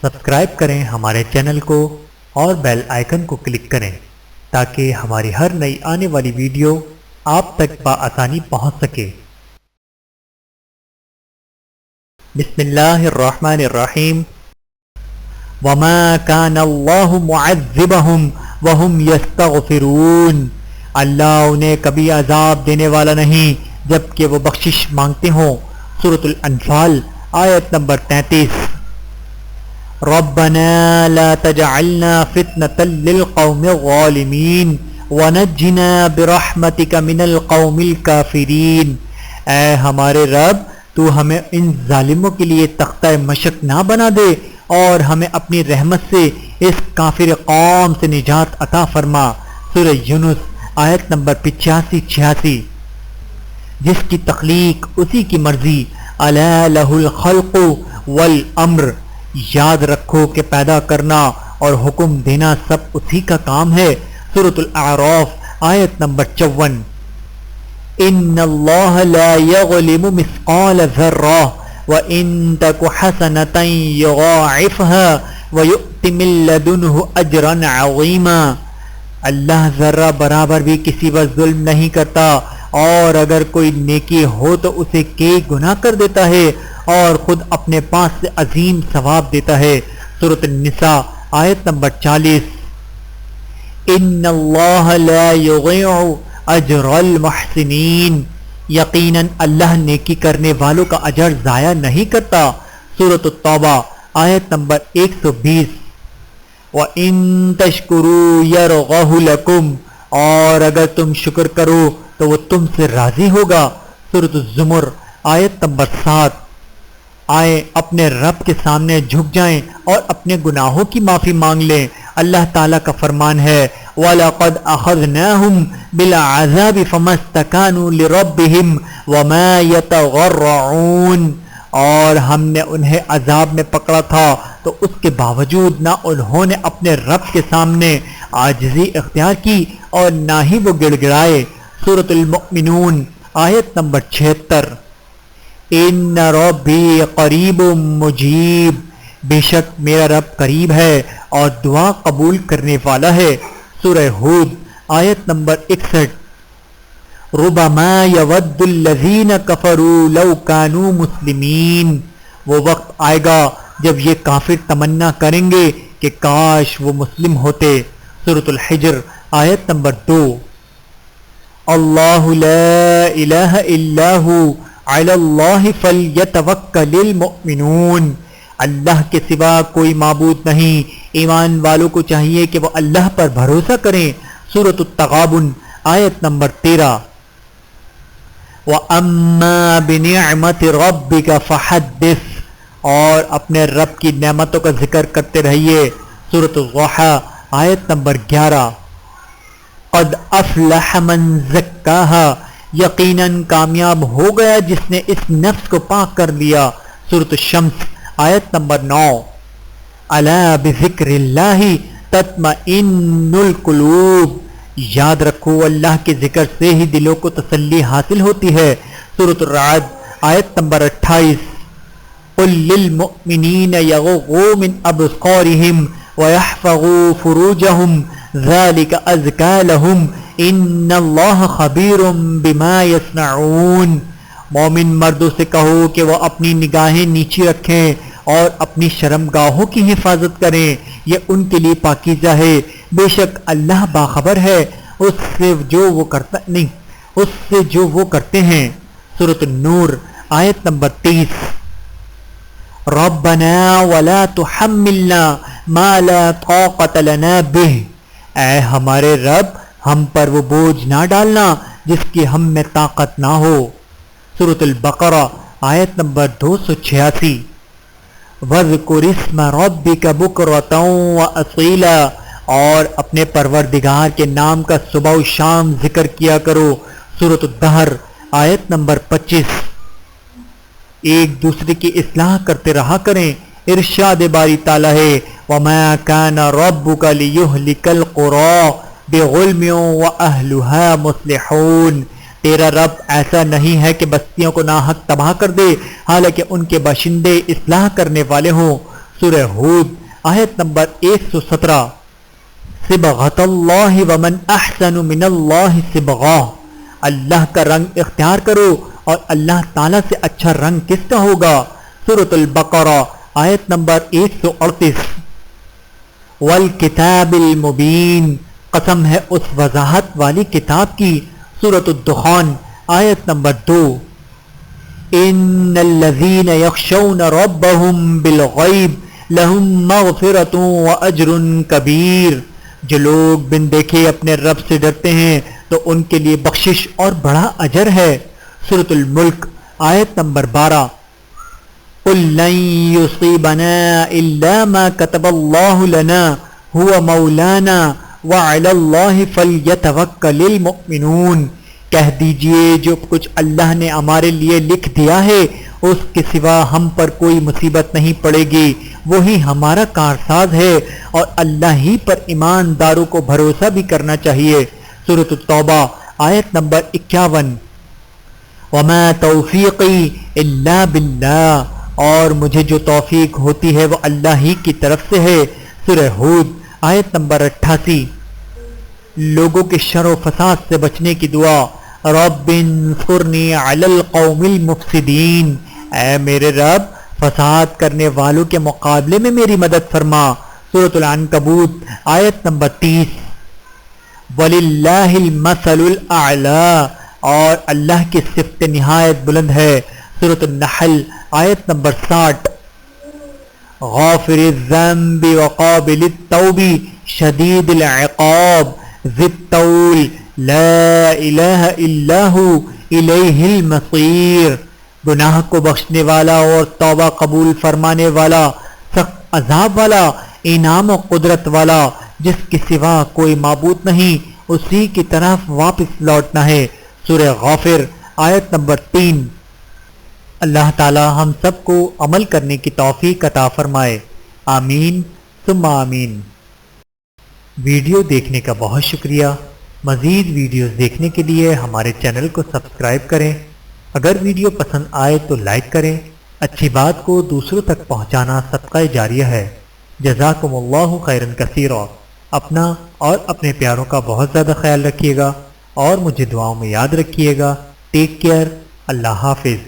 Subscribe کریں ہمارے channel کو اور بیل آئیکن کو کلک کریں تاکہ ہماری ہر نئی آنے والی ویڈیو آپ تک بآسانی پہنچ سکے۔ بسم اللہ الرحمن الرحیم۔ وما كان اللہ معذبہم وہم یستغفرون۔ اللہ انہیں کبھی عذاب دینے والا نہیں جبکہ وہ بخشش مانگتے ہوں۔ سورۃ الانفال آیت نمبر 33۔ ربنا لا تجعلنا فتنة للقوم الظالمین ونجنا برحمتک من القوم الکافرین۔ اے ہمارے رب، تو ہمیں ان ظالموں کے لیے تختہ مشق نہ بنا دے اور ہمیں اپنی رحمت سے اس کافر قوم سے نجات عطا فرما۔ سورہ یونس آیت نمبر 85-86۔ جس کی تخلیق اسی کی مرضی، الا لہ الخلق والامر، یاد رکھو کہ پیدا کرنا اور حکم دینا سب اسی کا کام ہے۔ سورۃ الاعراف آیت نمبر 54۔ ان اللہ لا یظلم مثقال ذرہ وان تک حسنۃ یضاعفها ویؤت من لدنہ اجرا عظیما۔ اللہ ذرہ برابر بھی کسی پر ظلم نہیں کرتا، اور اگر کوئی نیکی ہو تو اسے کئی گناہ کر دیتا ہے اور خود اپنے پاس سے عظیم ثواب دیتا ہے۔ سورۃ النساء آیت نمبر 40۔ ان اللہ لا یضیع اجر المحسنین، یقیناً اللہ نیکی کرنے والوں کا اجر ضائع نہیں کرتا۔ سورۃ التوبہ آیت نمبر 120۔ وَإِن تَشْكُرُوا يَرْضَهُ لَكُمْ، اور اگر تم شکر کرو تو وہ تم سے راضی ہوگا۔ سورۃ الزمر آیت نمبر 7۔ آئیں اپنے رب کے سامنے جھک جائیں اور اپنے گناہوں کی معافی مانگ لیں۔ اللہ تعالیٰ کا فرمان ہے وَلَقَدْ أَخَذْنَاهُمْ بِالْعَذَابِ فَمَا اسْتَكَانُوا لِرَبِّهِمْ وَمَا يَتَضَرَّعُونَ، اور ہم نے انہیں عذاب میں پکڑا تھا تو اس کے باوجود نہ انہوں نے اپنے رب کے سامنے عاجزی اختیار کی اور نہ ہی وہ گڑ گڑائے۔ سورۃ المؤمنون آیت نمبر 76۔ ان ربی قریب مجیب، بے شک میرا رب قریب ہے اور دعا قبول کرنے والا ہے۔ سورہ ہود آیت نمبر 61۔ ربما یود الذین کفروا لو کانوا مسلمین، وہ وقت آئے گا جب یہ کافر تمنا کریں گے کہ کاش وہ مسلم ہوتے۔ سورۃ الحجر آیت نمبر 2۔ اللہ لا الہ الا ہو علی اللہ فلیتوکل المؤمنون، اللہ کے سوا کوئی معبود نہیں، ایمان والوں کو چاہیے کہ وہ اللہ پر بھروسہ کریں۔ سورۃ التغابن آیت نمبر 13۔ وَأَمَّا بِنِعْمَةِ رَبِّكَ فَحَدِّثْ، اور اپنے رب کی نعمتوں کا ذکر کرتے رہیے۔ سورۃ الضحیٰ آیت نمبر 11۔ قد افلح من زکاها، یقیناً کامیاب ہو گیا جس نے اس نفس کو پاک کر لیا۔ سورۃ الشمس آیت نمبر 9۔ الا بذکر اللہ تطمئن القلوب، یاد رکھو اللہ کے ذکر سے ہی دلوں کو تسلی حاصل ہوتی ہے۔ سورۃ الرعد آیت نمبر 28۔ قل للمؤمنین یغضوا من ابصارهم ویحفظوا فروجهم ذلک ازکی لهم ان اللہ خبیر بما یصنعون، مومن مردوں سے کہو کہ وہ اپنی نگاہیں نیچی رکھیں اور اپنی شرمگاہوں کی حفاظت کریں، یہ ان کے لیے پاکیزہ ہے، بے شک اللہ باخبر ہے اس سے جو وہ کرتے ہیں۔ سورۃ النور آیت نمبر 30۔ ربنا ولا تحملنا ما لا طاقة لنا به، اے ہمارے رب ہم پر وہ بوجھ نہ ڈالنا جس کی ہم میں طاقت نہ ہو۔ سورۃ البقرہ آیت نمبر 286۔ وَاذْكُرِ اسْمَ رَبِّكَ بُكْرَةً وَأَصِيلًا، اور اپنے پروردگار کے نام کا صبح و شام ذکر کیا کرو۔ سورۃ الدہر آیت نمبر 25۔ ایک دوسرے کی اصلاح کرتے رہا کریں، ارشاد باری تعالیٰ ہے وَمَا كَانَ رَبُّكَ لِيُهْلِكَ الْقُرَىٰ بِظُلْمٍ وَأَهْلُهَا مُصْلِحُونَ، تیرا رب ایسا نہیں ہے کہ بستیوں کو ناحق تباہ کر دے حالانکہ ان کے باشندے اصلاح کرنے والے ہوں۔ سورہ ہود آیت نمبر 117 صبغۃ اللہ ومن احسن من اللہ صبغہ، اللہ کا رنگ اختیار کرو اور اللہ تعالیٰ سے اچھا رنگ کس کا ہوگا؟ سورۃ البقرہ آیت نمبر 138 والکتاب المبین، قسم ہے اس وضاحت والی کتاب کی۔ سورۃ الدخان آیت نمبر 2 ان الذین یخشون ربهم بالغیب لہم مغفرۃ واجر کبیر، جو لوگ بن دیکھے اپنے رب سے ڈرتے ہیں تو ان کے لیے بخشش اور بڑا اجر ہے۔ سورۃ الملک آیت نمبر 12 قل لن یصیبنا الا ما كتب اللہ لنا هو مولانا وعلی اللہ فلیتوکل المؤمنون، کہہ دیجئے جو کچھ اللہ نے ہمارے لیے لکھ دیا ہے اس کے سوا ہم پر کوئی مصیبت نہیں پڑے گی، وہی ہمارا کارساز ہے، اور اللہ ہی پر ایمانداروں کو بھروسہ بھی کرنا چاہیے۔ سورۃ التوبہ آیت نمبر 51 وما توفیقی الا باللہ، اور مجھے جو توفیق ہوتی ہے وہ اللہ ہی کی طرف سے ہے۔ سورہ ہود آیت نمبر 88 لوگوں کے شر و فساد سے بچنے کی دعا، رب انصرنی علی القوم المفسدین، اے میرے رب فساد کرنے والوں کے مقابلے میں میری مدد فرما۔ سورۃ العنکبوت آیت نمبر 30 وَلِلَّهِ الْمَثَلُ الْأَعْلَى، اور اللہ کی صفت نہایت بلند ہے۔ سورۃ النحل آیت نمبر 60 غافر الذنب وقابل التوب شدید العقاب ذی الطول لا الہ الا ہو الیہ المصیر، گناہ کو بخشنے والا اور توبہ قبول فرمانے والا، سخت عذاب والا، انعام و قدرت والا، جس کے سوا کوئی معبود نہیں، اسی کی طرف واپس لوٹنا ہے۔ سورہ غافر آیت نمبر 3 اللہ تعالی ہم سب کو عمل کرنے کی توفیق عطا فرمائے، آمین ثم آمین۔ ویڈیو دیکھنے کا بہت شکریہ۔ مزید ویڈیوز دیکھنے کے لیے ہمارے چینل کو سبسکرائب کریں۔ اگر ویڈیو پسند آئے تو لائک کریں۔ اچھی بات کو دوسروں تک پہنچانا صدقہ جاریہ ہے۔ جزاکم اللہ خیرا کثیرا۔ اپنا اور اپنے پیاروں کا بہت زیادہ خیال رکھیے گا اور مجھے دعاؤں میں یاد رکھیے گا۔ Take care. اللہ حافظ۔